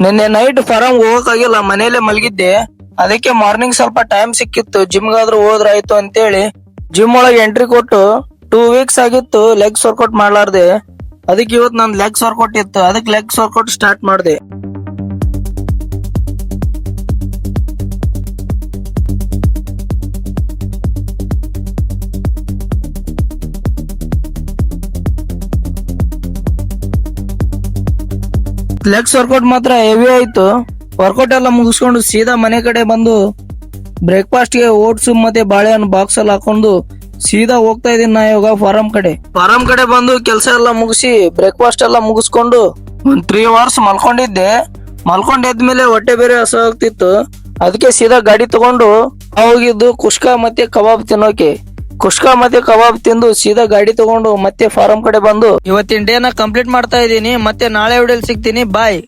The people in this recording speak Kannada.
ನಿನ್ನೆ ನೈಟ್ ಫಾರಂ ಹೋಗಕ್ಕಾಗಿಲ್ಲ, ಮನೇಲೆ ಮಲಗಿದ್ದೆ. ಅದಕ್ಕೆ ಮಾರ್ನಿಂಗ್ ಸ್ವಲ್ಪ ಟೈಮ್ ಸಿಕ್ಕಿತ್ತು, ಜಿಮ್ಗಾದ್ರೂ ಹೋದ್ರಾಯ್ತು ಅಂತೇಳಿ ಜಿಮ್ ಒಳಗೆ ಎಂಟ್ರಿ ಕೊಟ್ಟು 2 ವೀಕ್ಸ್ ಆಗಿತ್ತು ಲೆಗ್ಸ್ ವರ್ಕೌಟ್ ಮಾಡ್ಲಾರ್ದೆ. ಅದಕ್ಕೆ ಇವತ್ತು ನಂದು ಲೆಗ್ಸ್ ವರ್ಕೌಟ್ ಇತ್ತು, ಅದಕ್ಕೆ ಲೆಗ್ಸ್ ವರ್ಕೌಟ್ ಸ್ಟಾರ್ಟ್ ಮಾಡಿದೆ. ಲೆಗ್ಸ್ ವರ್ಕೌಟ್ ಮಾತ್ರ ಹೆವಿ ಆಯ್ತು. ವರ್ಕೌಟ್ ಎಲ್ಲ ಮುಗಿಸ್ಕೊಂಡು ಸೀದಾ ಮನೆ ಕಡೆ ಬಂದು ಬ್ರೇಕ್ಫಾಸ್ಟ್ ಗೆ ಓಟ್ಸ್ ಮತ್ತೆ ಬಾಳೆಹಣ್ಣು ಬಾಕ್ಸ್ ಅಲ್ಲಿ ಹಾಕೊಂಡು ಸೀದಾ ಹೋಗ್ತಾ ಇದೀನಿ ನಾ ಇವಾಗ ಫಾರಂ ಕಡೆ ಬಂದು ಕೆಲಸ ಎಲ್ಲ ಮುಗಿಸಿ ಬ್ರೇಕ್ಫಾಸ್ಟ್ ಎಲ್ಲ ಮುಗಿಸ್ಕೊಂಡು ಒಂದ್ 3 ಅವರ್ಸ್ ಮಲ್ಕೊಂಡಿದ್ದೆ. ಮಲ್ಕೊಂಡೆದ್ಮೇಲೆ ಹೊಟ್ಟೆ ಬೇರೆ ಹಸಿವಾಗ್ತಿತ್ತು. ಅದಕ್ಕೆ ಸೀದಾ ಗಾಡಿ ತಗೊಂಡು ಹೋಗಿದ್ದು ಕುಷ್ಕಾ ಮತ್ತೆ ಕಬಾಬ್ ತಿನ್ನೋಕೆ. ಕುಷ್ಕಾ ಮತ್ತೆ ಕಬಾಬ್ ತಿಂದು ಸೀದಾ ಗಾಡಿ ತಗೊಂಡು ಮತ್ತೆ ಫಾರಂ ಕಡೆ ಬಂದು ಇವತ್ತಿನ ಡೇನ ಕಂಪ್ಲೀಟ್ ಮಾಡ್ತಾ ಇದೀನಿ. ಮತ್ತೆ ನಾಳೆ ವಿಡಿಯೋಲಿ ಸಿಗ್ತೀನಿ. ಬಾಯ್.